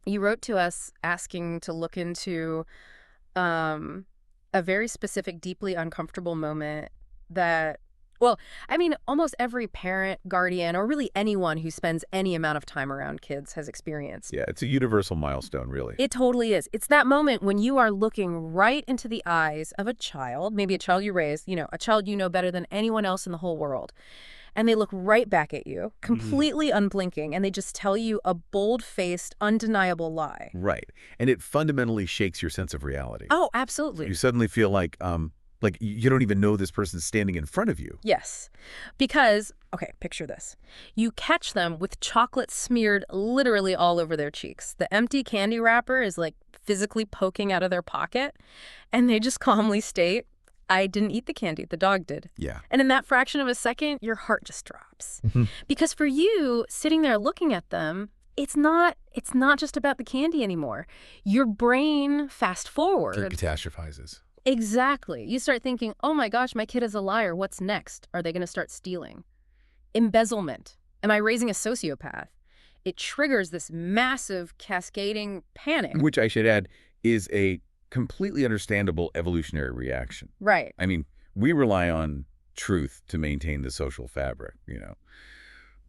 You wrote to us asking to look into um, a very specific, deeply uncomfortable moment that, well, I mean, almost every parent, guardian, or really anyone who spends any amount of time around kids has experienced. Yeah, it's a universal milestone, really. It totally is. It's that moment when you are looking right into the eyes of a child, maybe a child you raised, a child you know better than anyone else in the whole world. And they look right back at you, completely unblinking, and they just tell you a bold-faced, undeniable lie. Right. And it fundamentally shakes your sense of reality. Oh, You absolutely. suddenly feel like you don't even know this person's standing in front of you. Yes. Because, okay, picture this. You catch them with chocolate smeared literally all over their cheeks. The empty candy wrapper is like physically poking out of their pocket, and they just calmly state, I didn't eat the candy, the dog did. Yeah. And in that fraction of a second, your heart just drops. Mhm. Because for you, sitting there looking at them, it's not just about the candy anymore. Your brain fast It forward. catastrophizes. Exactly. You start thinking, oh my gosh, my kid is a liar. What's next? Are they going to start stealing? Embezzlement. Am I raising a sociopath? It triggers this massive cascading panic. Which I should add is a completely understandable evolutionary reaction. Right. I mean, we rely on truth to maintain the social fabric.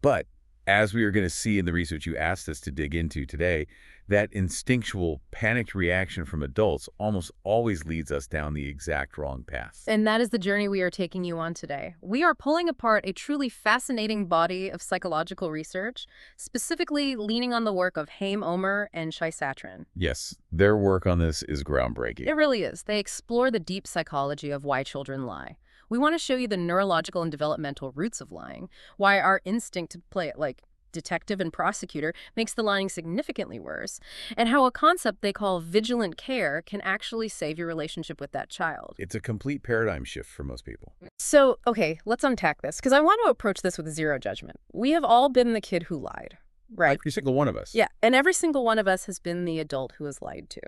But as we are going to see in the research you asked us to dig into today, that instinctual, panicked reaction from adults almost always leads us down the exact wrong path. And that is the journey we are taking you on today. We are pulling apart a truly fascinating body of psychological research, specifically leaning on the work of Haim Omer and Shai Satran. Yes, their work on this is groundbreaking. It really is. They explore the deep psychology of why children lie. We want to show you the neurological and developmental roots of lying, why our instinct to play it like detective and prosecutor makes the lying significantly worse, and how a concept they call vigilant care can actually save your relationship with that child. It's a complete paradigm shift for most people. So, okay, let's unpack this, because I want to approach this with zero judgment. We have all been the kid who lied, right? Every single one of us. Yeah, and every single one of us has been the adult who has lied to.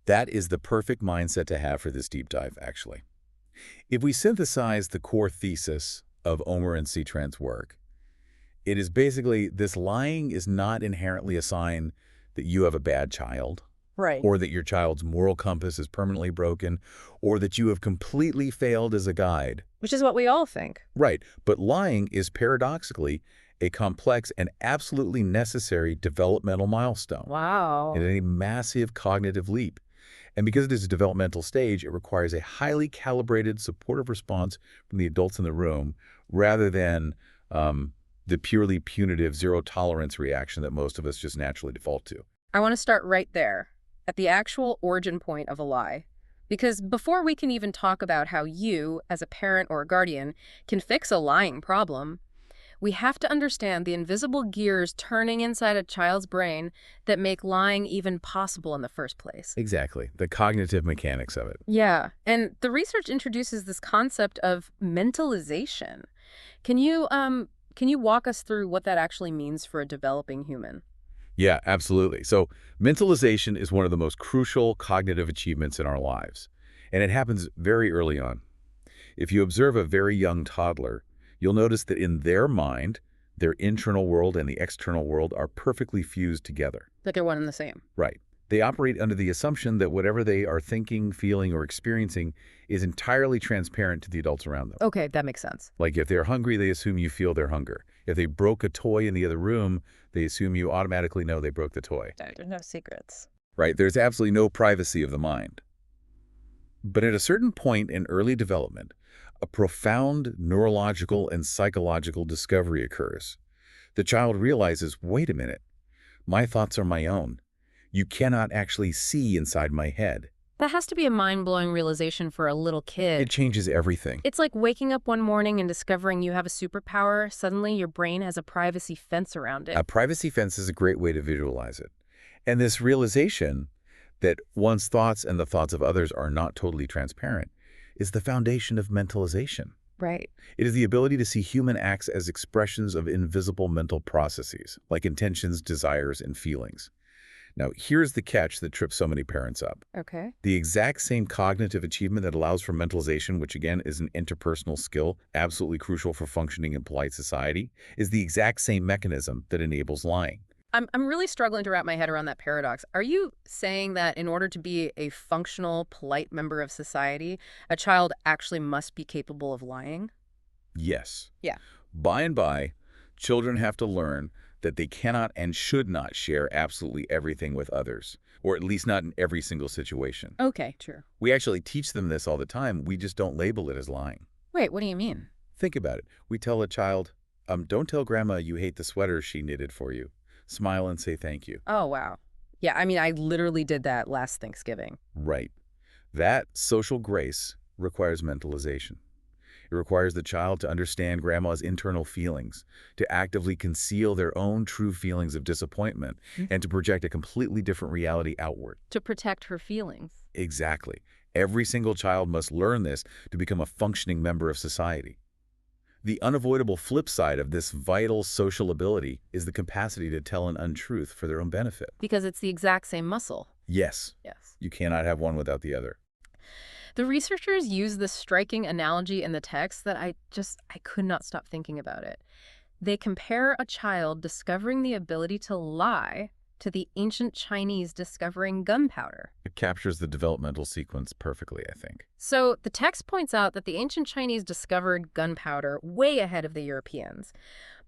That is the perfect mindset to have for this deep dive, actually. If we synthesize the core thesis of Omer and Satran's work, it is basically this: lying is not inherently a sign that you have a bad child, Right. or that your child's moral compass is permanently broken, or that you have completely failed as a guide. Which is what we all think. Right, but lying is paradoxically a complex and absolutely necessary developmental milestone. Wow. And a massive cognitive leap. And because it is a developmental stage, it requires a highly calibrated, supportive response from the adults in the room rather than the purely punitive, zero-tolerance reaction that most of us just naturally default to. I want to start right there, at the actual origin point of a lie. Because before we can even talk about how you, as a parent or a guardian, can fix a lying problem, we have to understand the invisible gears turning inside a child's brain that make lying even possible in the first place. Exactly. The cognitive mechanics of it. Yeah, and the research introduces this concept of mentalization. Can you walk us through what that actually means for a developing human? Yeah, absolutely. So mentalization is one of the most crucial cognitive achievements in our lives, and it happens very early on. If you observe a very young toddler, you'll notice that in their mind, their internal world and the external world are perfectly fused together. That they're one and the same. Right. They operate under the assumption that whatever they are thinking, feeling, or experiencing is entirely transparent to the adults around them. Okay, that makes sense. Like if they're hungry, they assume you feel their hunger. If they broke a toy in the other room, they assume you automatically know they broke the toy. There's no secrets. Right? There's absolutely no privacy of the mind. But at a certain point in early development, a profound neurological and psychological discovery occurs. The child realizes, wait a minute, my thoughts are my own. You cannot actually see inside my head. That has to be a mind-blowing realization for a little It kid. changes everything. It's like waking up one morning and discovering you have a superpower. Suddenly, your brain has a privacy fence around it. A privacy fence is a great way to visualize it. And this realization that one's thoughts and the thoughts of others are not totally transparent is the foundation of mentalization. Right. It is the ability to see human acts as expressions of invisible mental processes, like intentions, desires, and feelings. Now, here's the catch that trips so many parents up. Okay. The exact same cognitive achievement that allows for mentalization, which again is an interpersonal skill absolutely crucial for functioning in polite society, is the exact same mechanism that enables lying. I'm really struggling to wrap my head around that paradox. Are you saying that in order to be a functional, polite member of society, a child actually must be capable of lying? Yes. Yeah. By and by, children have to learn that they cannot and should not share absolutely everything with others, or at least not in every single situation. Okay, true. We actually teach them this all the time. We just don't label it as lying. Wait, what do you mean? Think about it. We tell a child, don't tell grandma you hate the sweater she knitted for you. Smile and say thank you. Oh, wow. Yeah, I mean, I literally did that last Thanksgiving. Right. That social grace requires mentalization. It requires the child to understand grandma's internal feelings, to actively conceal their own true feelings of disappointment, and to project a completely different reality outward. To protect her feelings. Exactly. Every single child must learn this to become a functioning member of society. The unavoidable flip side of this vital social ability is the capacity to tell an untruth for their own benefit. Because it's the exact same muscle. Yes, Yes. you cannot have one without the other. The researchers use this striking analogy in the text that I could not stop thinking about it. They compare a child discovering the ability to lie to the ancient Chinese discovering gunpowder. It captures the developmental sequence perfectly, I think. So the text points out that the ancient Chinese discovered gunpowder way ahead of the Europeans,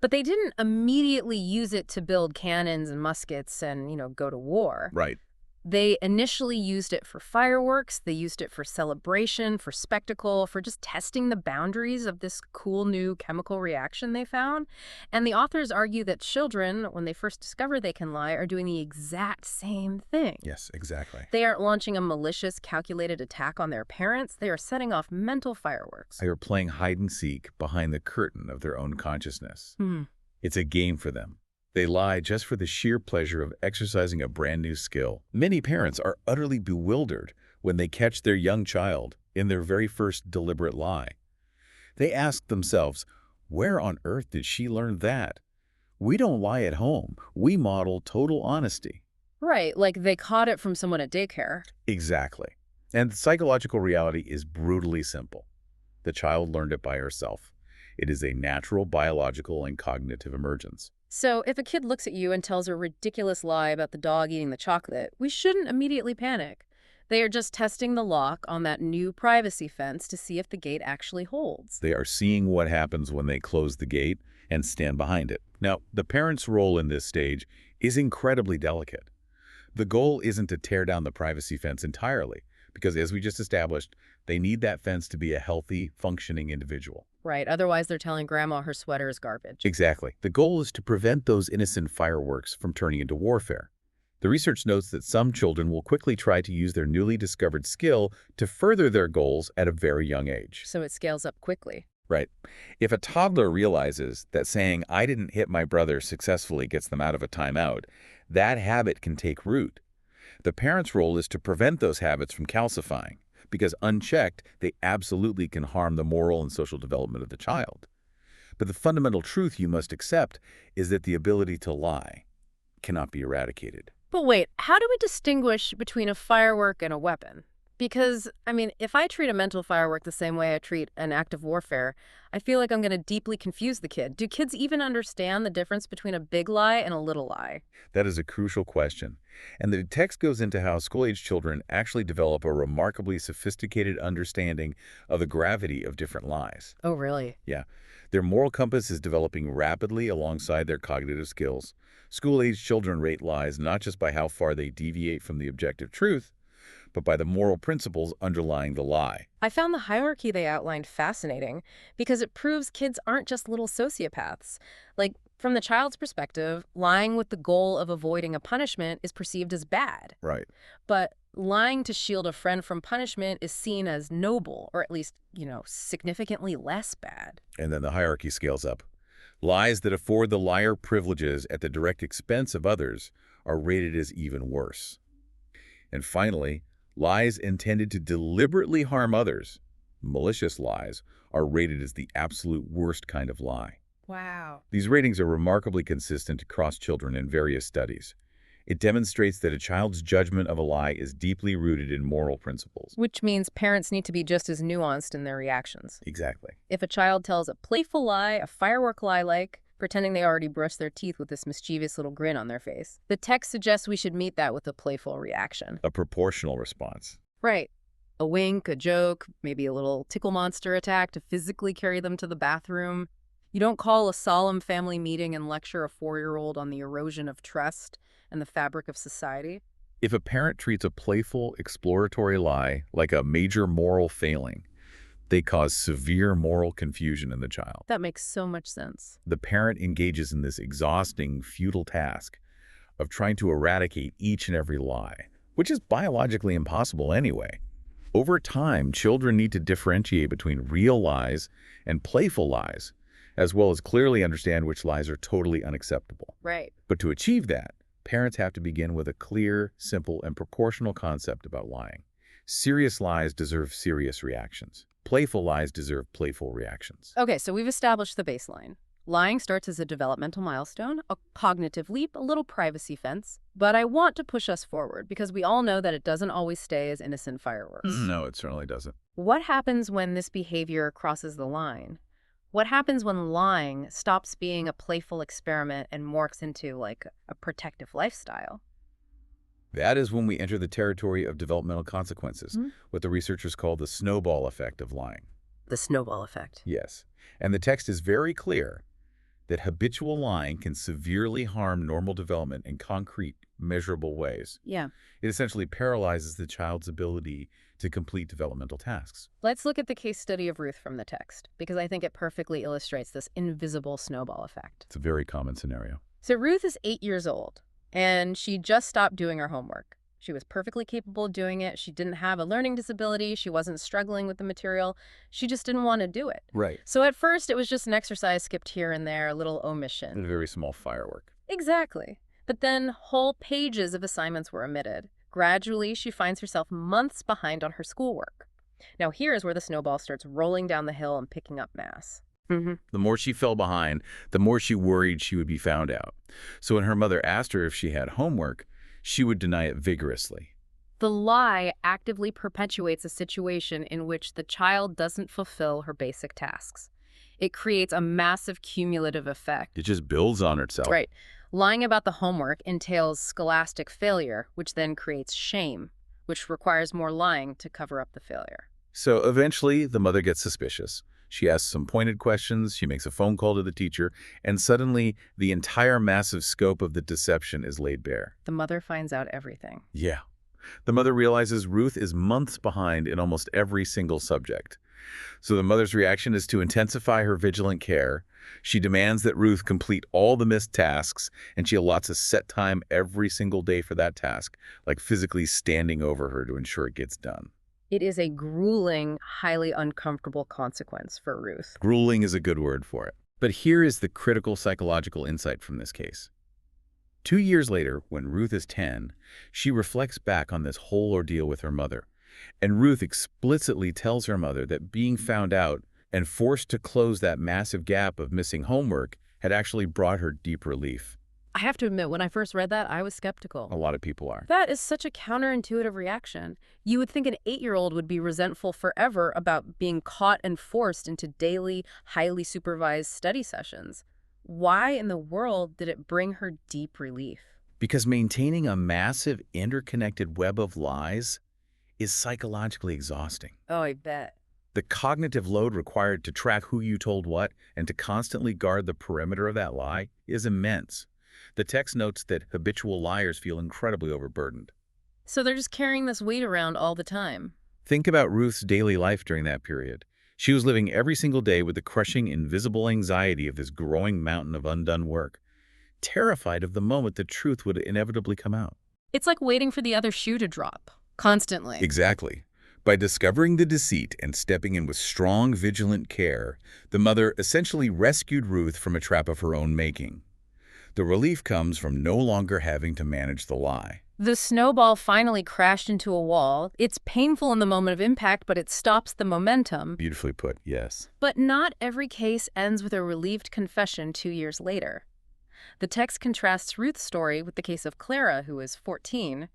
but they didn't immediately use it to build cannons and muskets and, go to war. Right. They initially used it for fireworks, they used it for celebration, for spectacle, for just testing the boundaries of this cool new chemical reaction they found. And the authors argue that children, when they first discover they can lie, are doing the exact same thing. Yes, exactly. They aren't launching a malicious, calculated attack on their parents. They are setting off mental fireworks. They are playing hide and seek behind the curtain of their own consciousness. It's a game for them. They lie just for the sheer pleasure of exercising a brand new skill. Many parents are utterly bewildered when they catch their young child in their very first deliberate lie. They ask themselves, where on earth did she learn that? We don't lie at home. We model total honesty. Right, like they caught it from someone at daycare. Exactly. And the psychological reality is brutally simple. The child learned it by herself. It is a natural biological and cognitive emergence. So if a kid looks at you and tells a ridiculous lie about the dog eating the chocolate, we shouldn't immediately panic. They are just testing the lock on that new privacy fence to see if the gate actually holds. They are seeing what happens when they close the gate and stand behind it. Now, the parent's role in this stage is incredibly delicate. The goal isn't to tear down the privacy fence entirely, because as we just established, they need that fence to be a healthy, functioning individual. Right, otherwise they're telling grandma her sweater is garbage. Exactly. The goal is to prevent those innocent fireworks from turning into warfare. The research notes that some children will quickly try to use their newly discovered skill to further their goals at a very young age. So it scales up quickly. Right. If a toddler realizes that saying, "I didn't hit my brother" successfully gets them out of a timeout, that habit can take root. The parent's role is to prevent those habits from calcifying, because unchecked, they absolutely can harm the moral and social development of the child. But the fundamental truth you must accept is that the ability to lie cannot be eradicated. But wait, how do we distinguish between a firework and a weapon? Because, if I treat a mental firework the same way I treat an act of warfare, I feel like I'm going to deeply confuse the kid. Do kids even understand the difference between a big lie and a little lie? That is a crucial question. And the text goes into how school-age children actually develop a remarkably sophisticated understanding of the gravity of different lies. Oh, really? Yeah. Their moral compass is developing rapidly alongside their cognitive skills. School-age children rate lies not just by how far they deviate from the objective truth, but by the moral principles underlying the lie. I found the hierarchy they outlined fascinating because it proves kids aren't just little sociopaths. Like, from the child's perspective, lying with the goal of avoiding a punishment is perceived as bad. Right. But lying to shield a friend from punishment is seen as noble, or at least, significantly less bad. And then the hierarchy scales up. Lies that afford the liar privileges at the direct expense of others are rated as even worse. And finally, lies intended to deliberately harm others, malicious lies, are rated as the absolute worst kind of lie. Wow. These ratings are remarkably consistent across children in various studies. It demonstrates that a child's judgment of a lie is deeply rooted in moral principles. Which means parents need to be just as nuanced in their reactions. Exactly. If a child tells a playful lie, a firework lie like, pretending they already brushed their teeth with this mischievous little grin on their face. The text suggests we should meet that with a playful reaction. A proportional response. Right. A wink, a joke, maybe a little tickle monster attack to physically carry them to the bathroom. You don't call a solemn family meeting and lecture a 4-year-old on the erosion of trust and the fabric of society. If a parent treats a playful, exploratory lie like a major moral failing, they cause severe moral confusion in the child. That makes so much sense. The parent engages in this exhausting, futile task of trying to eradicate each and every lie, which is biologically impossible anyway. Over time, children need to differentiate between real lies and playful lies, as well as clearly understand which lies are totally unacceptable. Right. But to achieve that, parents have to begin with a clear, simple, and proportional concept about lying. Serious lies deserve serious reactions. Playful lies deserve playful reactions. Okay, so we've established the baseline. Lying starts as a developmental milestone, a cognitive leap, a little privacy fence. But I want to push us forward because we all know that it doesn't always stay as innocent fireworks. No, it certainly doesn't. What happens when this behavior crosses the line? What happens when lying stops being a playful experiment and morphs into, like, a protective lifestyle? That is when we enter the territory of developmental consequences, what the researchers call the snowball effect of lying. The snowball effect. Yes, and the text is very clear that habitual lying can severely harm normal development in concrete, measurable ways. Yeah. It essentially paralyzes the child's ability to complete developmental tasks. Let's look at the case study of Ruth from the text, because I think it perfectly illustrates this invisible snowball effect. It's a very common scenario. So Ruth is 8 years old, and she just stopped doing her homework. She was perfectly capable of doing it. She didn't have a learning disability. She wasn't struggling with the material. She just didn't want to do it. Right. So at first, it was just an exercise skipped here and there, a little omission. A very small firework. Exactly. But then whole pages of assignments were omitted. Gradually, she finds herself months behind on her schoolwork. Now here's where the snowball starts rolling down the hill and picking up mass. The more she fell behind, the more she worried she would be found out. So when her mother asked her if she had homework, she would deny it vigorously. The lie actively perpetuates a situation in which the child doesn't fulfill her basic tasks. It creates a massive cumulative effect. It just builds on itself. Right. Lying about the homework entails scholastic failure, which then creates shame, which requires more lying to cover up the failure. So eventually, the mother gets suspicious. She asks some pointed questions, she makes a phone call to the teacher, and suddenly the entire massive scope of the deception is laid bare. The mother finds out everything. Yeah. The mother realizes Ruth is months behind in almost every single subject. So the mother's reaction is to intensify her vigilant care. She demands that Ruth complete all the missed tasks, and she allots a set time every single day for that task, like physically standing over her to ensure it gets done. It is a grueling, highly uncomfortable consequence for Ruth. Grueling is a good word for it. But here is the critical psychological insight from this case. 2 years later, when Ruth is 10, she reflects back on this whole ordeal with her mother. And Ruth explicitly tells her mother that being found out and forced to close that massive gap of missing homework had actually brought her deep relief. I have to admit, when I first read that, I was skeptical. A lot of people are. That is such a counterintuitive reaction. You would think an 8-year-old would be resentful forever about being caught and forced into daily, highly supervised study sessions. Why in the world did it bring her deep relief? Because maintaining a massive, interconnected web of lies is psychologically exhausting. Oh, I bet. The cognitive load required to track who you told what and to constantly guard the perimeter of that lie is immense. The text notes that habitual liars feel incredibly overburdened. So they're just carrying this weight around all the time. Think about Ruth's daily life during that period. She was living every single day with the crushing, invisible anxiety of this growing mountain of undone work, terrified of the moment the truth would inevitably come out. It's like waiting for the other shoe to drop, constantly. Exactly. By discovering the deceit and stepping in with strong, vigilant care, the mother essentially rescued Ruth from a trap of her own making. The relief comes from no longer having to manage the lie. The snowball finally crashed into a wall. It's painful in the moment of impact, but it stops the momentum. Beautifully put, yes. But not every case ends with a relieved confession 2 years later. The text contrasts Ruth's story with the case of Clara, who is 14.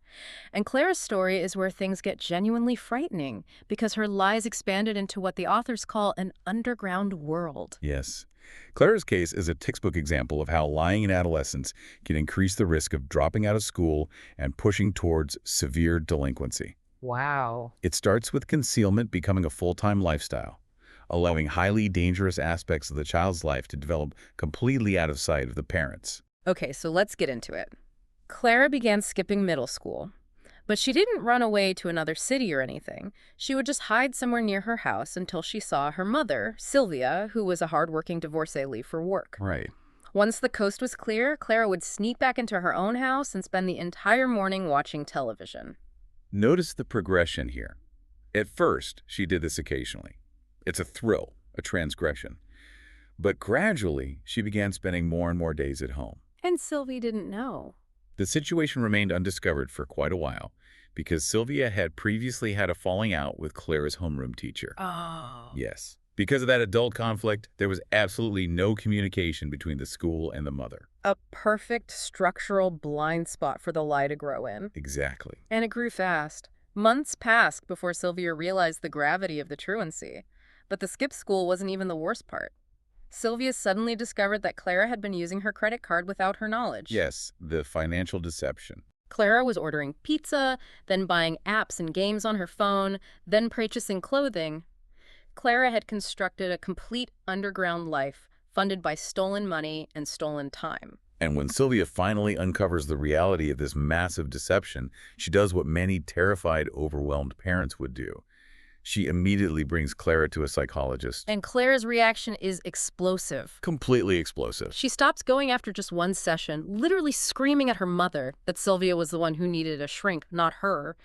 And Clara's story is where things get genuinely frightening because her lies expanded into what the authors call an underground world. Yes. Clara's case is a textbook example of how lying in adolescence can increase the risk of dropping out of school and pushing towards severe delinquency. Wow. It starts with concealment becoming a full-time lifestyle, allowing highly dangerous aspects of the child's life to develop completely out of sight of the parents. Okay, so let's get into it. Clara began skipping middle school, but she didn't run away to another city or anything. She would just hide somewhere near her house until she saw her mother, Sylvia, who was a hardworking divorcee, leave for work. Right. Once the coast was clear, Clara would sneak back into her own house and spend the entire morning watching television. Notice the progression here. At first, she did this occasionally. It's a thrill, a transgression. But gradually, she began spending more and more days at home. And Sylvie didn't know. The situation remained undiscovered for quite a while because Sylvia had previously had a falling out with Clara's homeroom teacher. Oh. Yes. Because of that adult conflict, there was absolutely no communication between the school and the mother. A perfect structural blind spot for the lie to grow in. Exactly. And it grew fast. Months passed before Sylvia realized the gravity of the truancy. But the skip school wasn't even the worst part. Sylvia suddenly discovered that Clara had been using her credit card without her knowledge. Yes, the financial deception. Clara was ordering pizza, then buying apps and games on her phone, then purchasing clothing. Clara had constructed a complete underground life funded by stolen money and stolen time. And when Sylvia finally uncovers the reality of this massive deception, she does what many terrified, overwhelmed parents would do. She immediately brings Clara to a psychologist. And Clara's reaction is explosive. Completely explosive. She stops going after just one session, literally screaming at her mother that Sylvia was the one who needed a shrink, not her.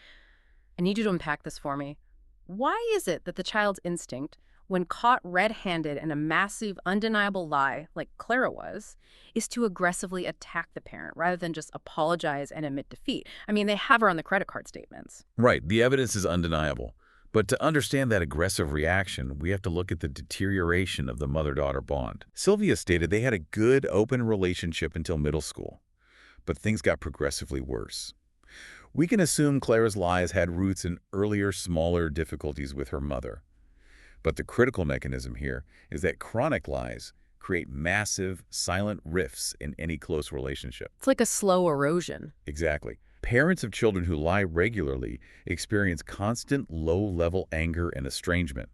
I need you to unpack this for me. Why is it that the child's instinct, when caught red-handed in a massive, undeniable lie, like Clara was, is to aggressively attack the parent rather than just apologize and admit defeat? I mean, they have her on the credit card statements. Right. The evidence is undeniable. But to understand that aggressive reaction, we have to look at the deterioration of the mother-daughter bond. Sylvia stated they had a good, open relationship until middle school, but things got progressively worse. We can assume Clara's lies had roots in earlier, smaller difficulties with her mother. But the critical mechanism here is that chronic lies create massive, silent rifts in any close relationship. It's like a slow erosion. Exactly. Parents of children who lie regularly experience constant low-level anger and estrangement.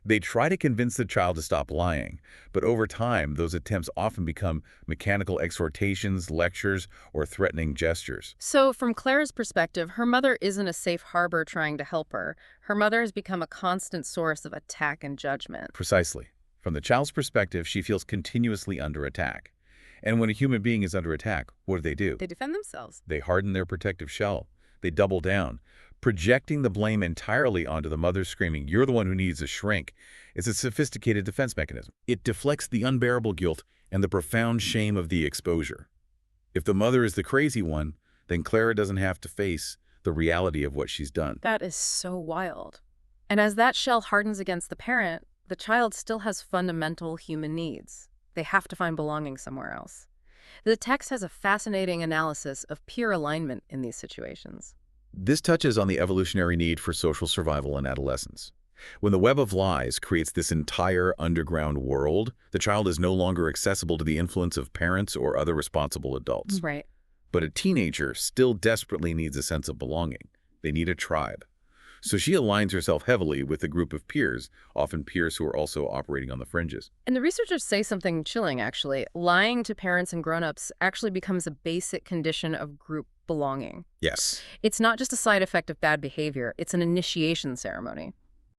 They try to convince the child to stop lying, but over time, those attempts often become mechanical exhortations, lectures, or threatening gestures. So from Clara's perspective, her mother isn't a safe harbor trying to help her. Her mother has become a constant source of attack and judgment. Precisely. From the child's perspective, she feels continuously under attack. And when a human being is under attack, what do? They defend themselves. They harden their protective shell. They double down, projecting the blame entirely onto the mother, screaming, "You're the one who needs a shrink." It's a sophisticated defense mechanism. It deflects the unbearable guilt and the profound shame of the exposure. If the mother is the crazy one, then Clara doesn't have to face the reality of what she's done. That is so wild. And as that shell hardens against the parent, the child still has fundamental human needs. They have to find belonging somewhere else. The text has a fascinating analysis of peer alignment in these situations. This touches on the evolutionary need for social survival in adolescence. When the web of lies creates this entire underground world, the child is no longer accessible to the influence of parents or other responsible adults. Right. But a teenager still desperately needs a sense of belonging. They need a tribe. So she aligns herself heavily with a group of peers, often peers who are also operating on the fringes. And the researchers say something chilling, actually. Lying to parents and grown-ups actually becomes a basic condition of group belonging. Yes. It's not just a side effect of bad behavior, it's an initiation ceremony.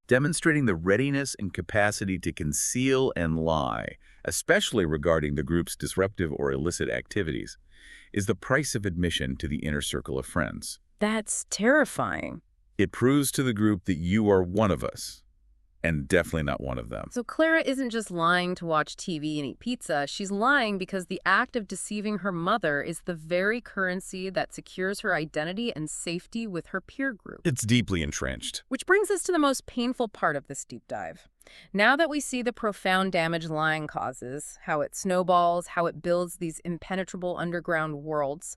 Demonstrating the readiness and capacity to conceal and lie, especially regarding the group's disruptive or illicit activities, is the price of admission to the inner circle of friends. That's terrifying. It proves to the group that you are one of us, and definitely not one of them. So Clara isn't just lying to watch TV and eat pizza. She's lying because the act of deceiving her mother is the very currency that secures her identity and safety with her peer group. It's deeply entrenched. Which brings us to the most painful part of this deep dive. Now that we see the profound damage lying causes, how it snowballs, how it builds these impenetrable underground worlds,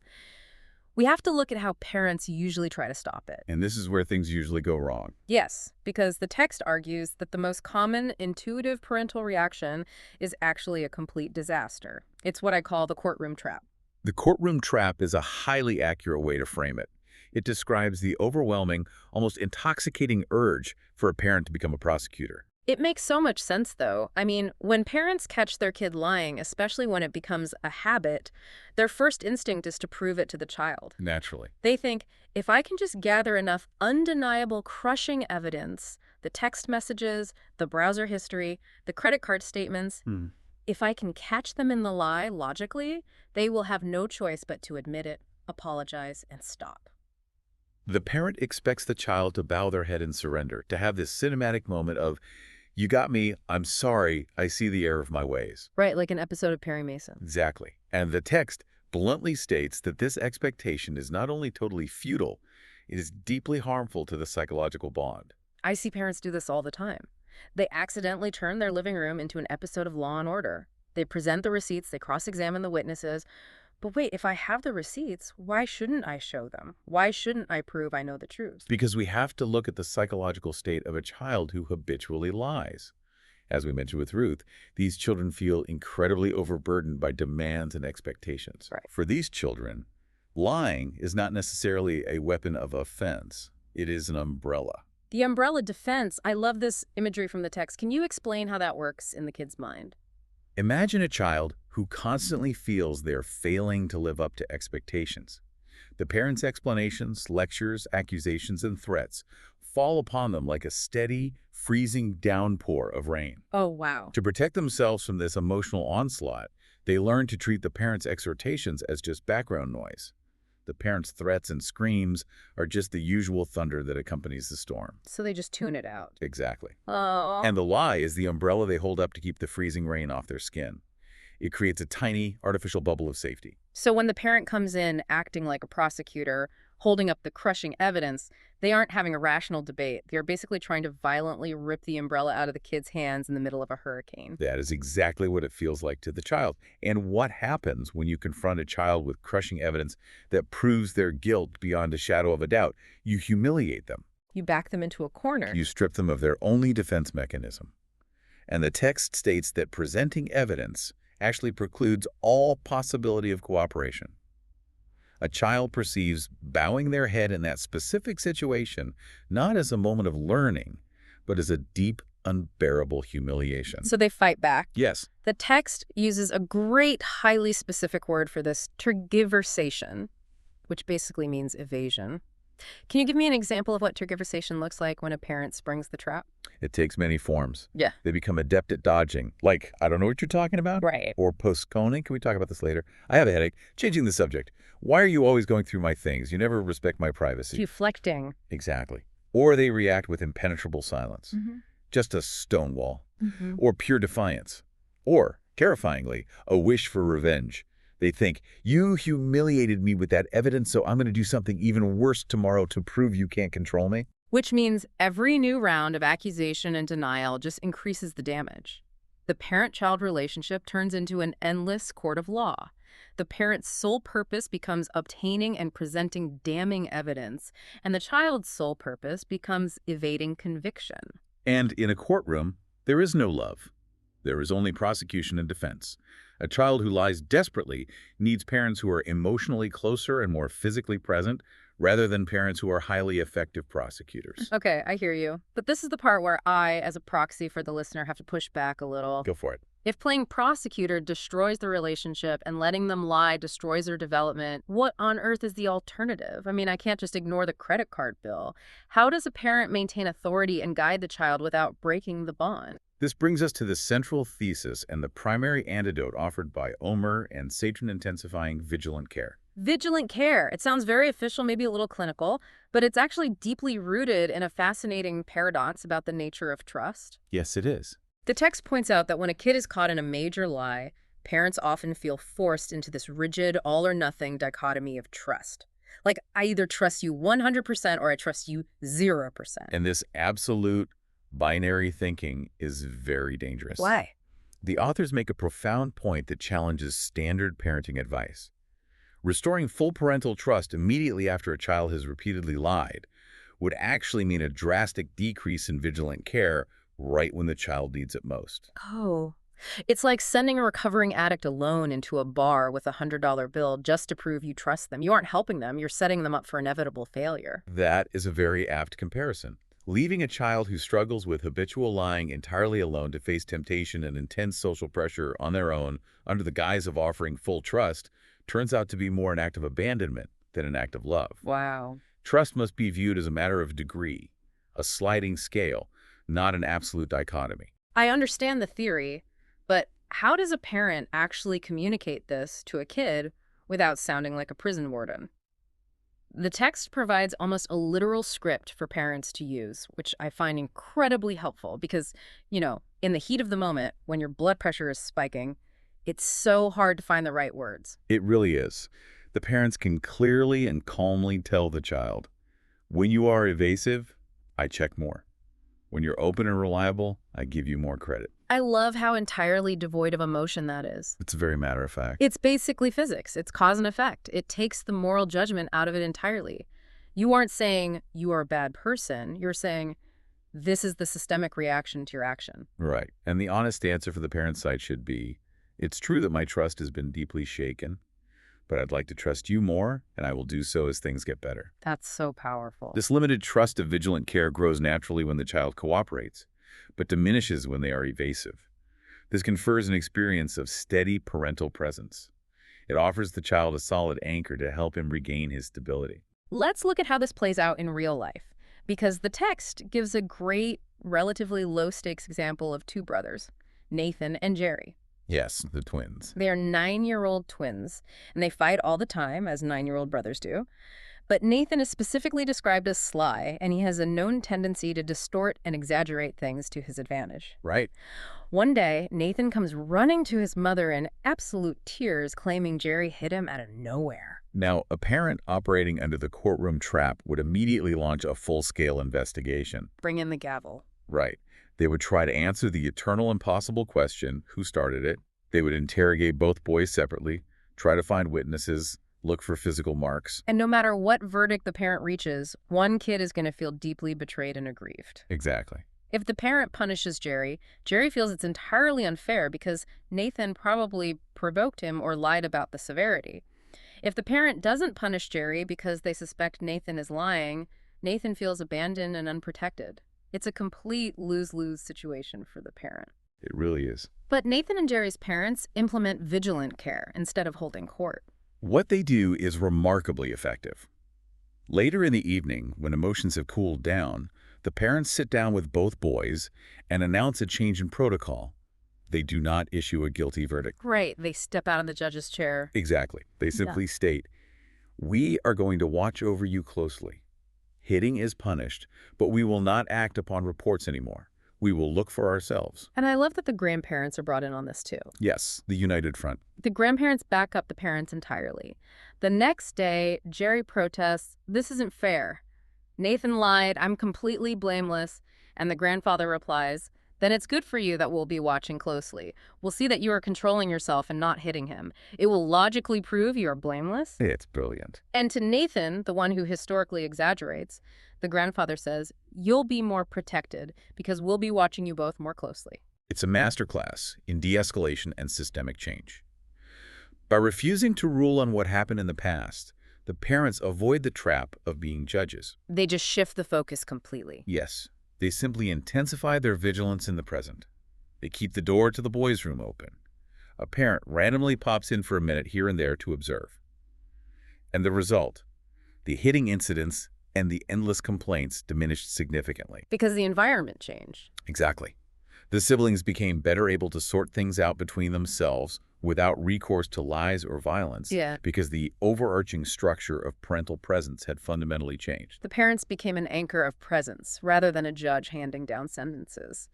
We have to look at how parents usually try to stop it. And this is where things usually go wrong. Yes, because the text argues that the most common intuitive parental reaction is actually a complete disaster. It's what I call the courtroom trap. The courtroom trap is a highly accurate way to frame it. It describes the overwhelming, almost intoxicating urge for a parent to become a prosecutor. It makes so much sense, though. I mean, when parents catch their kid lying, especially when it becomes a habit, their first instinct is to prove it to the child. Naturally. They think, if I can just gather enough undeniable, crushing evidence, the text messages, the browser history, the credit card statements, if I can catch them in the lie logically, they will have no choice but to admit it, apologize, and stop. The parent expects the child to bow their head in surrender, to have this cinematic moment of, "You got me, I'm sorry, I see the error of my ways." Right, like an episode of Perry Mason. Exactly. And the text bluntly states that this expectation is not only totally futile, it is deeply harmful to the psychological bond. I see parents do this all the time. They accidentally turn their living room into an episode of Law and Order. They present the receipts, they cross-examine the witnesses. But wait, if I have the receipts, why shouldn't I show them? Why shouldn't I prove I know the truth? Because we have to look at the psychological state of a child who habitually lies. As we mentioned with Ruth, these children feel incredibly overburdened by demands and expectations. Right. For these children, lying is not necessarily a weapon of offense. It is an umbrella. The umbrella defense, I love this imagery from the text. Can you explain how that works in the kid's mind? Imagine a child who constantly feels they're failing to live up to expectations. The parents' explanations, lectures, accusations, and threats fall upon them like a steady, freezing downpour of rain. Oh, wow. To protect themselves from this emotional onslaught, they learn to treat the parents' exhortations as just background noise. The parents' threats and screams are just the usual thunder that accompanies the storm. So they just tune it out. Exactly. Oh. And the lie is the umbrella they hold up to keep the freezing rain off their skin. It creates a tiny, artificial bubble of safety. So when the parent comes in acting like a prosecutor, holding up the crushing evidence, they aren't having a rational debate. They're basically trying to violently rip the umbrella out of the kid's hands in the middle of a hurricane. That is exactly what it feels like to the child. And what happens when you confront a child with crushing evidence that proves their guilt beyond a shadow of a doubt? You humiliate them. You back them into a corner. You strip them of their only defense mechanism. And the text states that presenting evidence actually precludes all possibility of cooperation. A child perceives bowing their head in that specific situation not as a moment of learning, but as a deep, unbearable humiliation. So they fight back. Yes. The text uses a great, highly specific word for this, tergiversation, which basically means evasion. Can you give me an example of what tergiversation looks like when a parent springs the trap? It takes many forms. Yeah. They become adept at dodging. Like, I don't know what you're talking about. Right. Or postponing. Can we talk about this later? I have a headache. Changing the subject. Why are you always going through my things? You never respect my privacy. Deflecting. Exactly. Or they react with impenetrable silence. Just a stone wall. Or pure defiance. Or, terrifyingly, a wish for revenge. They think, you humiliated me with that evidence, so I'm going to do something even worse tomorrow to prove you can't control me. Which means every new round of accusation and denial just increases the damage. The parent-child relationship turns into an endless court of law. The parent's sole purpose becomes obtaining and presenting damning evidence, and the child's sole purpose becomes evading conviction. And in a courtroom, there is no love. There is only prosecution and defense. A child who lies desperately needs parents who are emotionally closer and more physically present, rather than parents who are highly effective prosecutors. Okay, I hear you. But this is the part where I, as a proxy for the listener, have to push back a little. Go for it. If playing prosecutor destroys the relationship and letting them lie destroys their development, what on earth is the alternative? I mean, I can't just ignore the credit card bill. How does a parent maintain authority and guide the child without breaking the bond? This brings us to the central thesis and the primary antidote offered by Omer and Satan-intensifying Vigilant Care. Vigilant Care. It sounds very official, maybe a little clinical, but it's actually deeply rooted in a fascinating paradox about the nature of trust. Yes, it is. The text points out that when a kid is caught in a major lie, parents often feel forced into this rigid all-or-nothing dichotomy of trust. Like, I either trust you 100% or I trust you 0%. And this absolute binary thinking is very dangerous. Why? The authors make a profound point that challenges standard parenting advice. Restoring full parental trust immediately after a child has repeatedly lied would actually mean a drastic decrease in vigilant care right when the child needs it most. Oh. It's like sending a recovering addict alone into a bar with a $100 bill just to prove you trust them. You aren't helping them, you're setting them up for inevitable failure. That is a very apt comparison. Leaving a child who struggles with habitual lying entirely alone to face temptation and intense social pressure on their own under the guise of offering full trust turns out to be more an act of abandonment than an act of love. Wow. Trust must be viewed as a matter of degree, a sliding scale, not an absolute dichotomy. I understand the theory, but how does a parent actually communicate this to a kid without sounding like a prison warden? The text provides almost a literal script for parents to use, which I find incredibly helpful because, in the heat of the moment, when your blood pressure is spiking, it's so hard to find the right words. It really is. The parents can clearly and calmly tell the child, when you are evasive, I check more. When you're open and reliable, I give you more credit. I love how entirely devoid of emotion that is. It's very matter of fact. It's basically physics. It's cause and effect. It takes the moral judgment out of it entirely. You aren't saying you are a bad person. You're saying this is the systemic reaction to your action. Right. And the honest answer for the parent side should be, it's true that my trust has been deeply shaken, but I'd like to trust you more, and I will do so as things get better. That's so powerful. This limited trust of vigilant care grows naturally when the child cooperates, but diminishes when they are evasive. This confers an experience of steady parental presence. It offers the child a solid anchor to help him regain his stability. Let's look at how this plays out in real life, because the text gives a great, relatively low-stakes example of two brothers, Nathan and Jerry. Yes, the twins. They are 9-year-old twins, and they fight all the time, as 9-year-old brothers do. But Nathan is specifically described as sly, and he has a known tendency to distort and exaggerate things to his advantage. Right. One day, Nathan comes running to his mother in absolute tears, claiming Jerry hit him out of nowhere. Now, a parent operating under the courtroom trap would immediately launch a full-scale investigation. Bring in the gavel. Right. They would try to answer the eternal impossible question, who started it? They would interrogate both boys separately, try to find witnesses, look for physical marks. And no matter what verdict the parent reaches, one kid is going to feel deeply betrayed and aggrieved. Exactly. If the parent punishes Jerry, Jerry feels it's entirely unfair because Nathan probably provoked him or lied about the severity. If the parent doesn't punish Jerry because they suspect Nathan is lying, Nathan feels abandoned and unprotected. It's a complete lose-lose situation for the parent. It really is. But Nathan and Jerry's parents implement vigilant care instead of holding court. What they do is remarkably effective. Later in the evening, when emotions have cooled down, the parents sit down with both boys and announce a change in protocol. They do not issue a guilty verdict. Right, they step out of the judge's chair. Exactly. They simply state, we are going to watch over you closely. Hitting is punished, but we will not act upon reports anymore. We will look for ourselves. And I love that the grandparents are brought in on this too. Yes, the united front. The grandparents back up the parents entirely. The next day, Jerry protests, "This isn't fair. Nathan lied, I'm completely blameless." And the grandfather replies, "Then it's good for you that we'll be watching closely. We'll see that you are controlling yourself and not hitting him. It will logically prove you are blameless." It's brilliant. And to Nathan, the one who historically exaggerates, the grandfather says, "You'll be more protected because we'll be watching you both more closely." It's a masterclass in de-escalation and systemic change. By refusing to rule on what happened in the past, the parents avoid the trap of being judges. They just shift the focus completely. Yes, they simply intensify their vigilance in the present. They keep the door to the boys' room open. A parent randomly pops in for a minute here and there to observe. And the result, the hitting incidents and the endless complaints diminished significantly. Because the environment changed. Exactly. The siblings became better able to sort things out between themselves without recourse to lies or violence, because the overarching structure of parental presence had fundamentally changed. The parents became an anchor of presence rather than a judge handing down sentences.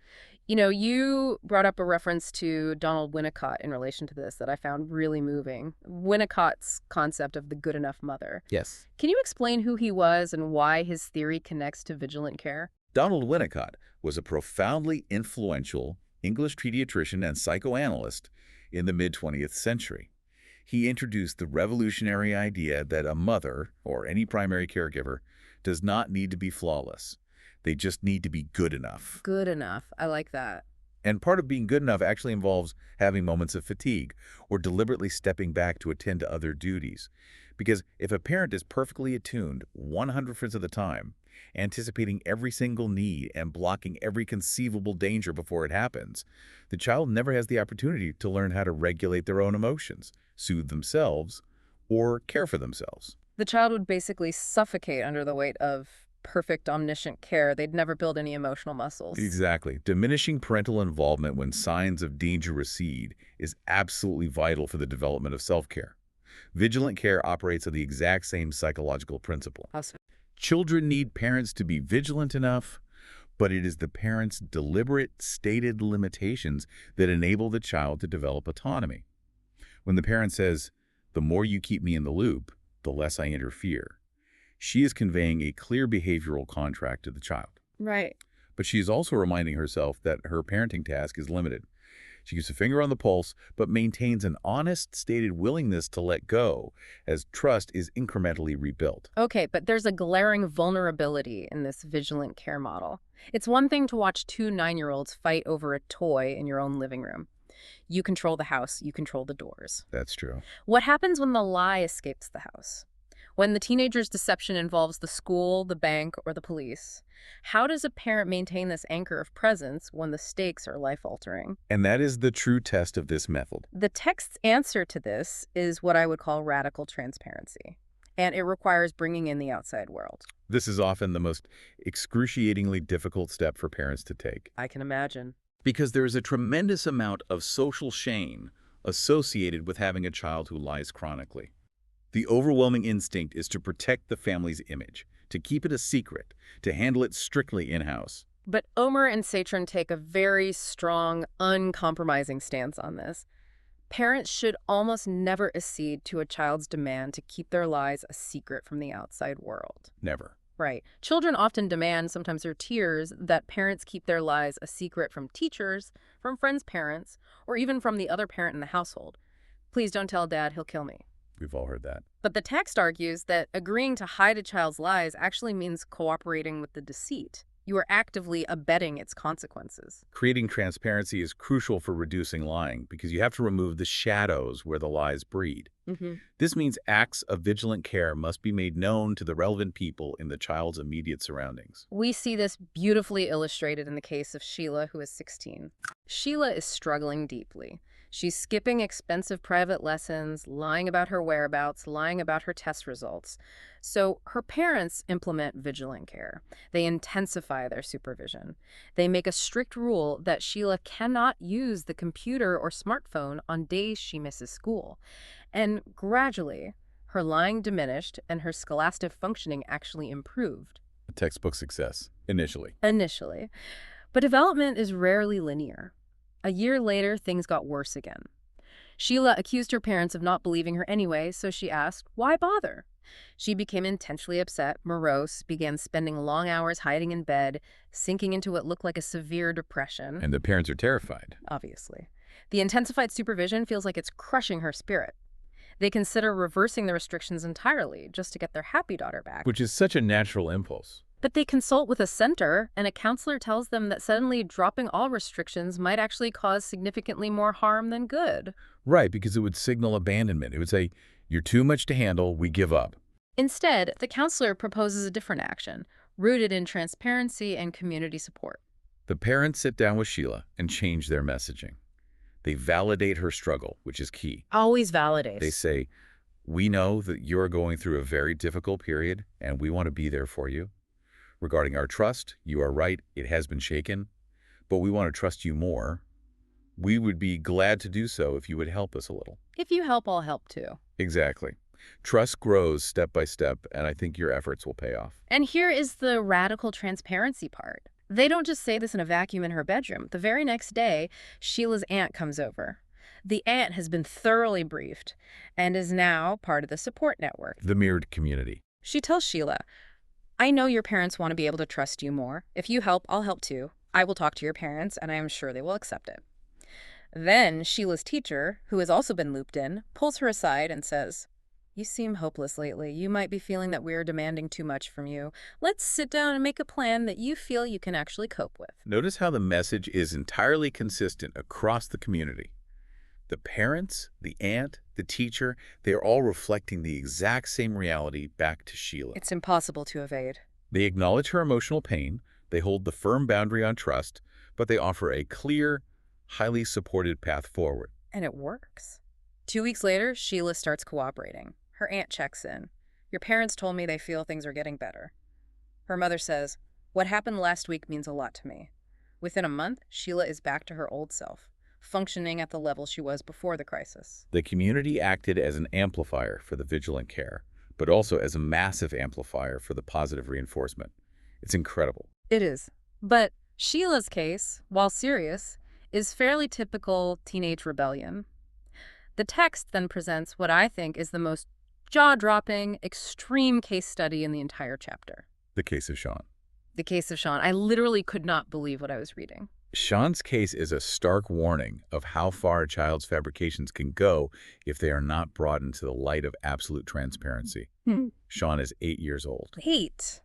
You brought up a reference to Donald Winnicott in relation to this that I found really moving. Winnicott's concept of the good enough mother. Yes. Can you explain who he was and why his theory connects to vigilant care? Donald Winnicott was a profoundly influential English pediatrician and psychoanalyst in the mid-20th century. He introduced the revolutionary idea that a mother, or any primary caregiver, does not need to be flawless. They just need to be good enough. Good enough. I like that. And part of being good enough actually involves having moments of fatigue or deliberately stepping back to attend to other duties. Because if a parent is perfectly attuned 100% of the time, anticipating every single need and blocking every conceivable danger before it happens, the child never has the opportunity to learn how to regulate their own emotions, soothe themselves, or care for themselves. The child would basically suffocate under the weight of perfect omniscient care. They'd never build any emotional muscles. Exactly. Diminishing parental involvement when signs of danger recede is absolutely vital for the development of self-care. Vigilant care operates on the exact same psychological principle. How so? Children need parents to be vigilant enough, but it is the parents' deliberate, stated limitations that enable the child to develop autonomy. When the parent says, "The more you keep me in the loop, the less I interfere," she is conveying a clear behavioral contract to the child. Right. But she is also reminding herself that her parenting task is limited. She keeps a finger on the pulse, but maintains an honest, stated willingness to let go as trust is incrementally rebuilt. Okay, but there's a glaring vulnerability in this vigilant care model. It's one thing to watch two 9-year-olds fight over a toy in your own living room. You control the house, you control the doors. That's true. What happens when the lie escapes the house? When the teenager's deception involves the school, the bank, or the police? How does a parent maintain this anchor of presence when the stakes are life-altering? And that is the true test of this method. The text's answer to this is what I would call radical transparency, and it requires bringing in the outside world. This is often the most excruciatingly difficult step for parents to take, I can imagine. because there is a tremendous amount of social shame associated with having a child who lies chronically. The overwhelming instinct is to protect the family's image, to keep it a secret, to handle it strictly in-house. But Omer and Satran take a very strong, uncompromising stance on this. Parents should almost never accede to a child's demand to keep their lies a secret from the outside world. Never. Right. Children often demand, sometimes through tears, that parents keep their lies a secret from teachers, from friends' parents, or even from the other parent in the household. Please don't tell Dad, he'll kill me. We've all heard that. But the text argues that agreeing to hide a child's lies actually means cooperating with the deceit. You are actively abetting its consequences. Creating transparency is crucial for reducing lying because you have to remove the shadows where the lies breed. This means acts of vigilant care must be made known to the relevant people in the child's immediate surroundings. We see this beautifully illustrated in the case of Sheila, who is 16. Sheila is struggling deeply. She's skipping expensive private lessons, lying about her whereabouts, lying about her test results. So her parents implement vigilant care. They intensify their supervision. They make a strict rule that Sheila cannot use the computer or smartphone on days she misses school. And gradually, her lying diminished and her scholastic functioning actually improved. A textbook success, initially. Initially. But development is rarely linear. A year later, things got worse again. Sheila accused her parents of not believing her anyway, so she asked, why bother? She became intensely upset, morose, began spending long hours hiding in bed, sinking into what looked like a severe depression. And the parents are terrified. Obviously. The intensified supervision feels like it's crushing her spirit. They consider reversing the restrictions entirely just to get their happy daughter back. Which is such a natural impulse. But they consult with a center, and a counselor tells them that suddenly dropping all restrictions might actually cause significantly more harm than good. Right, because it would signal abandonment. It would say, you're too much to handle, we give up. Instead, the counselor proposes a different action, rooted in transparency and community support. The parents sit down with Sheila and change their messaging. They validate her struggle, which is key. Always validate. They say, we know that you're going through a very difficult period, and we want to be there for you. Regarding our trust, you are right, it has been shaken, but we want to trust you more. We would be glad to do so if you would help us a little. If you help, I'll help too. Exactly. Trust grows step by step, and I think your efforts will pay off. And here is the radical transparency part. They don't just say this in a vacuum in her bedroom. The very next day, Sheila's aunt comes over. The aunt has been thoroughly briefed and is now part of the support network. The mirrored community. She tells Sheila, I know your parents want to be able to trust you more. If you help, I'll help too. I will talk to your parents, and I am sure they will accept it. Then Sheila's teacher, who has also been looped in, pulls her aside and says, "You seem hopeless lately. You might be feeling that we're demanding too much from you. Let's sit down and make a plan that you feel you can actually cope with." Notice how the message is entirely consistent across the community. The parents, the aunt, the teacher, they are all reflecting the exact same reality back to Sheila. It's impossible to evade. They acknowledge her emotional pain, they hold the firm boundary on trust, but they offer a clear, highly supported path forward. And it works. 2 weeks later, Sheila starts cooperating. Her aunt checks in. "Your parents told me they feel things are getting better." Her mother says, "What happened last week means a lot to me." Within a month, Sheila is back to her old self, functioning at the level she was before the crisis. The community acted as an amplifier for the vigilant care, but also as a massive amplifier for the positive reinforcement. It's incredible. It is. But Sheila's case, while serious, is fairly typical teenage rebellion. The text then presents what I think is the most jaw-dropping, extreme case study in the entire chapter. The case of Sean. The case of Sean. I literally could not believe what I was reading. Sean's case is a stark warning of how far a child's fabrications can go if they are not brought into the light of absolute transparency. Sean is 8 years old. 8.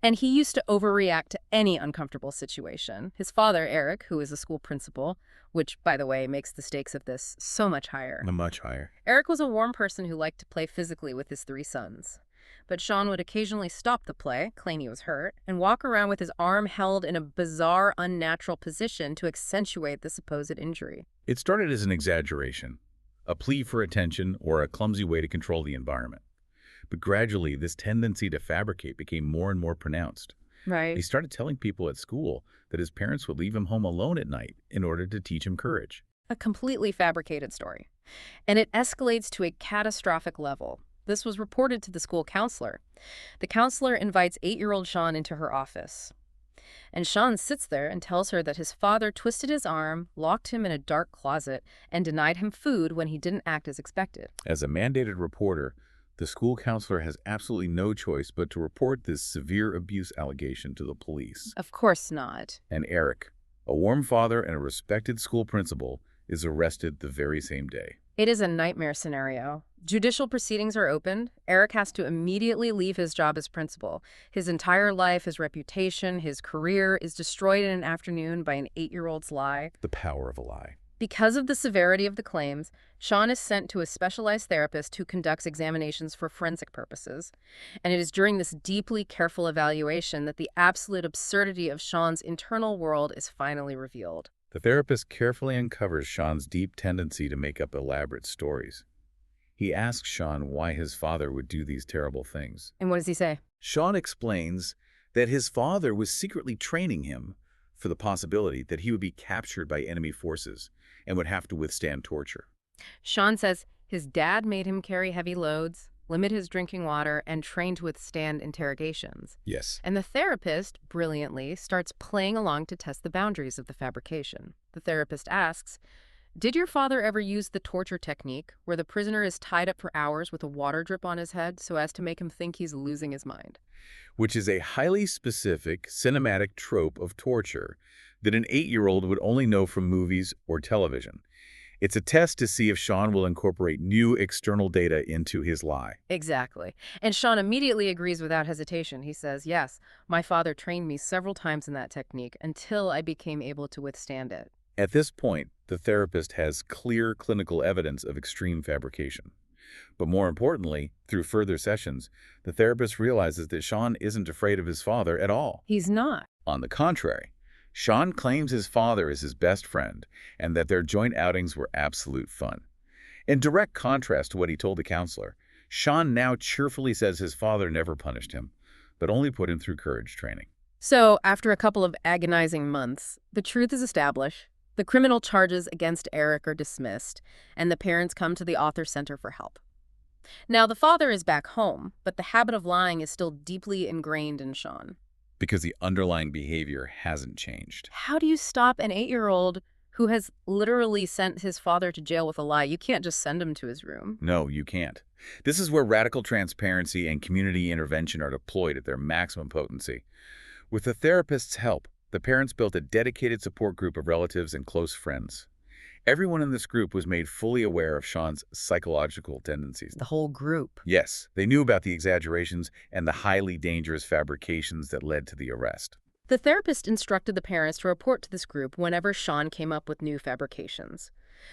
And he used to overreact to any uncomfortable situation. His father, Eric, who is a school principal, which, by the way, makes the stakes of this so much higher. Much higher. Eric was a warm person who liked to play physically with his 3 sons. But Sean would occasionally stop the play, claim he was hurt, and walk around with his arm held in a bizarre, unnatural position to accentuate the supposed injury. It started as an exaggeration, a plea for attention, or a clumsy way to control the environment. But gradually, this tendency to fabricate became more and more pronounced. Right. He started telling people at school that his parents would leave him home alone at night in order to teach him courage. A completely fabricated story. And it escalates to a catastrophic level. This was reported to the school counselor. The counselor invites 8-year-old Sean into her office. And Sean sits there and tells her that his father twisted his arm, locked him in a dark closet, and denied him food when he didn't act as expected. As a mandated reporter, the school counselor has absolutely no choice but to report this severe abuse allegation to the police. Of course not. And Eric, a warm father and a respected school principal, is arrested the very same day. It is a nightmare scenario. Judicial proceedings are opened. Eric has to immediately leave his job as principal. His entire life, his reputation, his career is destroyed in an afternoon by an 8-year-old's lie. The power of a lie. Because of the severity of the claims, Sean is sent to a specialized therapist who conducts examinations for forensic purposes. And it is during this deeply careful evaluation that the absolute absurdity of Sean's internal world is finally revealed. The therapist carefully uncovers Sean's deep tendency to make up elaborate stories. He asks Sean why his father would do these terrible things. And what does he say? Sean explains that his father was secretly training him for the possibility that he would be captured by enemy forces and would have to withstand torture. Sean says his dad made him carry heavy loads, limit his drinking water, and train to withstand interrogations. Yes. And the therapist, brilliantly, starts playing along to test the boundaries of the fabrication. The therapist asks, "Did your father ever use the torture technique where the prisoner is tied up for hours with a water drip on his head so as to make him think he's losing his mind?" Which is a highly specific cinematic trope of torture that an 8-year-old would only know from movies or television. It's a test to see if Sean will incorporate new external data into his lie. Exactly. And Sean immediately agrees without hesitation. He says, "Yes, my father trained me several times in that technique until I became able to withstand it." At this point, the therapist has clear clinical evidence of extreme fabrication. But more importantly, through further sessions, the therapist realizes that Sean isn't afraid of his father at all. He's not. On the contrary, Sean claims his father is his best friend and that their joint outings were absolute fun. In direct contrast to what he told the counselor, Sean now cheerfully says his father never punished him, but only put him through courage training. So, after a couple of agonizing months, the truth is established. The criminal charges against Eric are dismissed, and the parents come to the Author Center for help. Now, the father is back home, but the habit of lying is still deeply ingrained in Sean. Because the underlying behavior hasn't changed. How do you stop an 8-year-old who has literally sent his father to jail with a lie? You can't just send him to his room. No, you can't. This is where radical transparency and community intervention are deployed at their maximum potency. With the therapist's help, the parents built a dedicated support group of relatives and close friends. Everyone in this group was made fully aware of Sean's psychological tendencies. The whole group. Yes, they knew about the exaggerations and the highly dangerous fabrications that led to the arrest. The therapist instructed the parents to report to this group whenever Sean came up with new fabrications.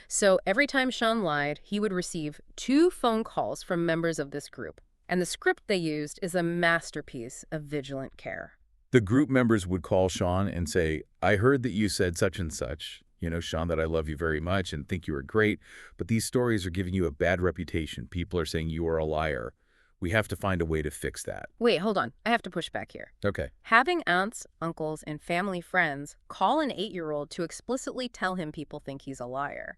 So every time Sean lied, he would receive 2 phone calls from members of this group. And the script they used is a masterpiece of vigilant care. The group members would call Sean and say, I heard that you said such and such. You know, Sean, that I love you very much and think you are great, but these stories are giving you a bad reputation. People are saying you are a liar. We have to find a way to fix that. Wait, hold on. I have to push back here. Okay. Having aunts, uncles, and family friends call an 8-year-old to explicitly tell him people think he's a liar.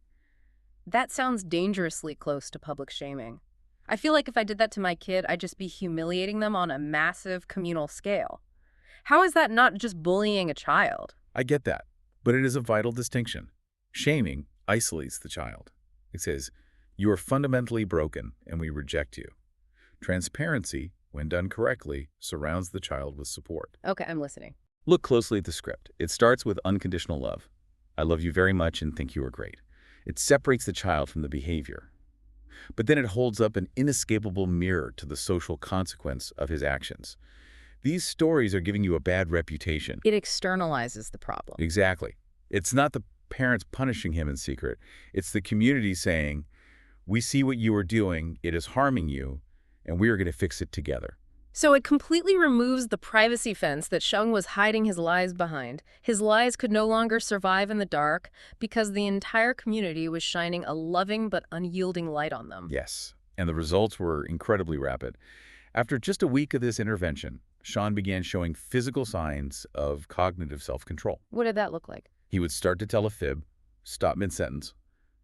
That sounds dangerously close to public shaming. I feel like if I did that to my kid, I'd just be humiliating them on a massive communal scale. How is that not just bullying a child? I get that, but it is a vital distinction. Shaming isolates the child. It says, you are fundamentally broken and we reject you. Transparency, when done correctly, surrounds the child with support. Okay, I'm listening. Look closely at the script. It starts with unconditional love. I love you very much and think you are great. It separates the child from the behavior. But then it holds up an inescapable mirror to the social consequence of his actions. These stories are giving you a bad reputation. It externalizes the problem. Exactly. It's not the parents punishing him in secret. It's the community saying, we see what you are doing, it is harming you, and we are going to fix it together. So it completely removes the privacy fence that Sheng was hiding his lies behind. His lies could no longer survive in the dark because the entire community was shining a loving but unyielding light on them. Yes, and the results were incredibly rapid. After just a week of this intervention, Sean began showing physical signs of cognitive self-control. What did that look like? He would start to tell a fib, stop mid-sentence,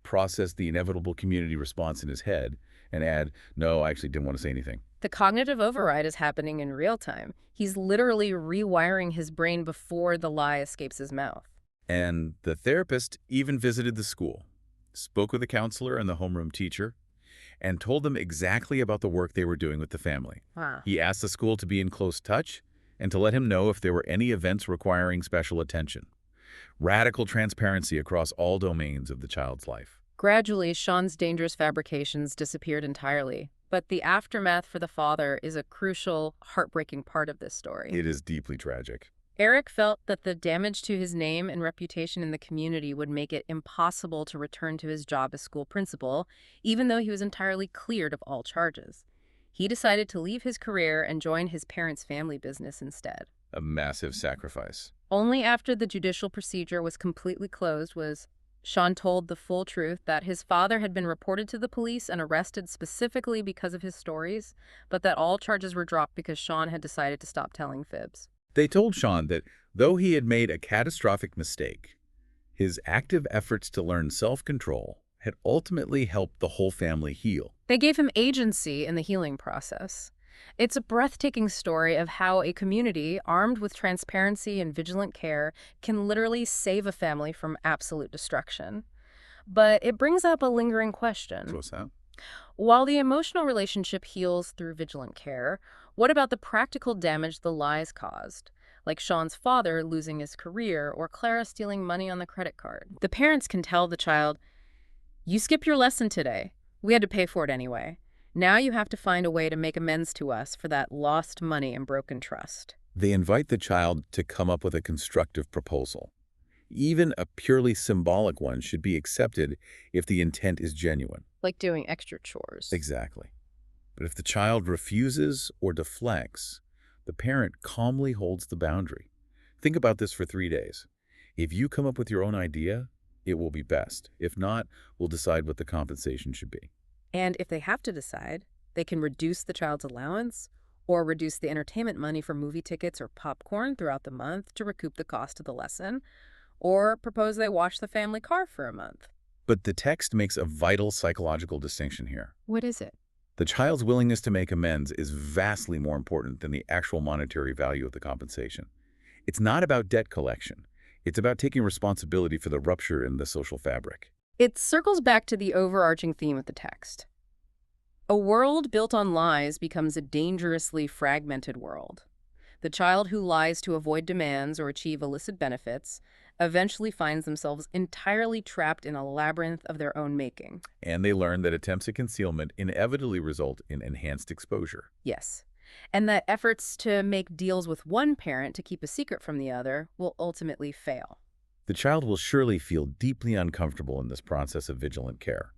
process the inevitable community response in his head, and add, no, I actually didn't want to say anything. The cognitive override is happening in real time. He's literally rewiring his brain before the lie escapes his mouth. And the therapist even visited the school, spoke with the counselor and the homeroom teacher, and told them exactly about the work they were doing with the family. Wow. He asked the school to be in close touch and to let him know if there were any events requiring special attention. Radical transparency across all domains of the child's life. Gradually, Sean's dangerous fabrications disappeared entirely. But the aftermath for the father is a crucial, heartbreaking part of this story. It is deeply tragic. Eric felt that the damage to his name and reputation in the community would make it impossible to return to his job as school principal, even though he was entirely cleared of all charges. He decided to leave his career and join his parents' family business instead. A massive sacrifice. Only after the judicial procedure was completely closed was Sean told the full truth that his father had been reported to the police and arrested specifically because of his stories, but that all charges were dropped because Sean had decided to stop telling fibs. They told Sean that though he had made a catastrophic mistake, his active efforts to learn self-control had ultimately helped the whole family heal. They gave him agency in the healing process. It's a breathtaking story of how a community armed with transparency and vigilant care can literally save a family from absolute destruction. But it brings up a lingering question. What's that? While the emotional relationship heals through vigilant care, what about the practical damage the lies caused? Like Sean's father losing his career or Clara stealing money on the credit card. The parents can tell the child, you skipped your lesson today. We had to pay for it anyway. Now you have to find a way to make amends to us for that lost money and broken trust. They invite the child to come up with a constructive proposal. Even a purely symbolic one should be accepted if the intent is genuine. Like doing extra chores. Exactly. But if the child refuses or deflects, the parent calmly holds the boundary. Think about this for 3 days. If you come up with your own idea, it will be best. If not, we'll decide what the compensation should be. And if they have to decide, they can reduce the child's allowance or reduce the entertainment money for movie tickets or popcorn throughout the month to recoup the cost of the lesson, or propose they wash the family car for a month. But the text makes a vital psychological distinction here. What is it? The child's willingness to make amends is vastly more important than the actual monetary value of the compensation. It's not about debt collection. It's about taking responsibility for the rupture in the social fabric. It circles back to the overarching theme of the text. A world built on lies becomes a dangerously fragmented world. The child who lies to avoid demands or achieve illicit benefits eventually finds themselves entirely trapped in a labyrinth of their own making. And they learn that attempts at concealment inevitably result in enhanced exposure. Yes. And that efforts to make deals with one parent to keep a secret from the other will ultimately fail. The child will surely feel deeply uncomfortable in this process of vigilant care.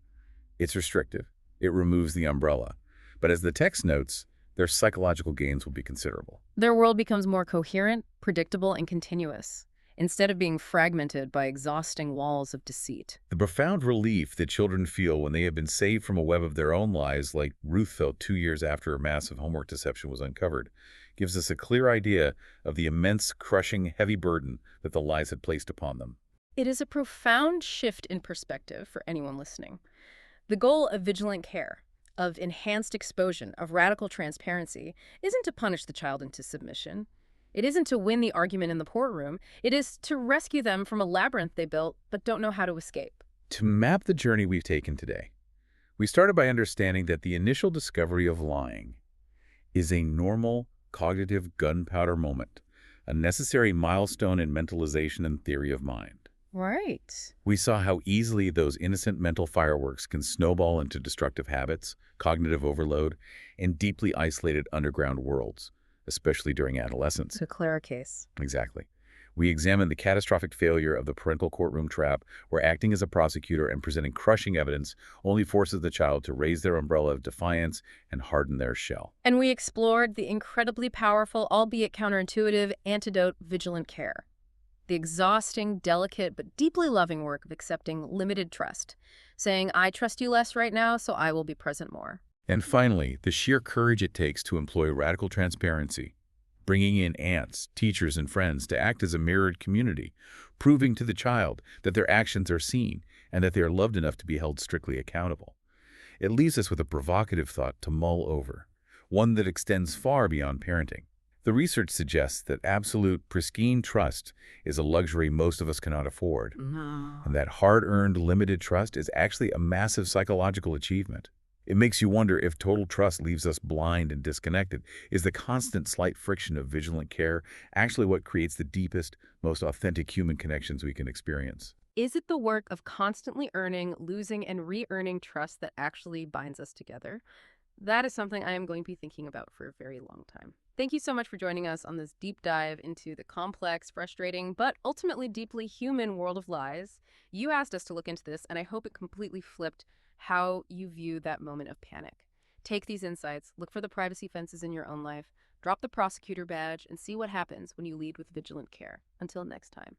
It's restrictive. It removes the umbrella. But as the text notes, their psychological gains will be considerable. Their world becomes more coherent, predictable, and continuous, instead of being fragmented by exhausting walls of deceit. The profound relief that children feel when they have been saved from a web of their own lies, like Ruth felt 2 years after a massive homework deception was uncovered, gives us a clear idea of the immense, crushing, heavy burden that the lies had placed upon them. It is a profound shift in perspective for anyone listening. The goal of vigilant care, of enhanced exposure, of radical transparency, isn't to punish the child into submission. It isn't to win the argument in the courtroom. It is to rescue them from a labyrinth they built but don't know how to escape. To map the journey we've taken today, we started by understanding that the initial discovery of lying is a normal cognitive gunpowder moment, a necessary milestone in mentalization and theory of mind. Right. We saw how easily those innocent mental fireworks can snowball into destructive habits, cognitive overload, and deeply isolated underground worlds, especially during adolescence. To clear a case. Exactly. We examined the catastrophic failure of the parental courtroom trap, where acting as a prosecutor and presenting crushing evidence only forces the child to raise their umbrella of defiance and harden their shell. And we explored the incredibly powerful, albeit counterintuitive, antidote vigilant care. The exhausting, delicate, but deeply loving work of accepting limited trust, saying, I trust you less right now, so I will be present more. And finally, the sheer courage it takes to employ radical transparency, bringing in aunts, teachers, and friends to act as a mirrored community, proving to the child that their actions are seen and that they are loved enough to be held strictly accountable. It leaves us with a provocative thought to mull over, one that extends far beyond parenting. The research suggests that absolute, pristine trust is a luxury most of us cannot afford, and that hard-earned, limited trust is actually a massive psychological achievement. It makes you wonder if total trust leaves us blind and disconnected. Is the constant slight friction of vigilant care actually what creates the deepest, most authentic human connections we can experience? Is it the work of constantly earning, losing, and re-earning trust that actually binds us together? That is something I am going to be thinking about for a very long time. Thank you so much for joining us on this deep dive into the complex, frustrating, but ultimately deeply human world of lies. You asked us to look into this, and I hope it completely flipped how you view that moment of panic. Take these insights, look for the privacy fences in your own life, drop the prosecutor badge, and see what happens when you lead with vigilant care. Until next time.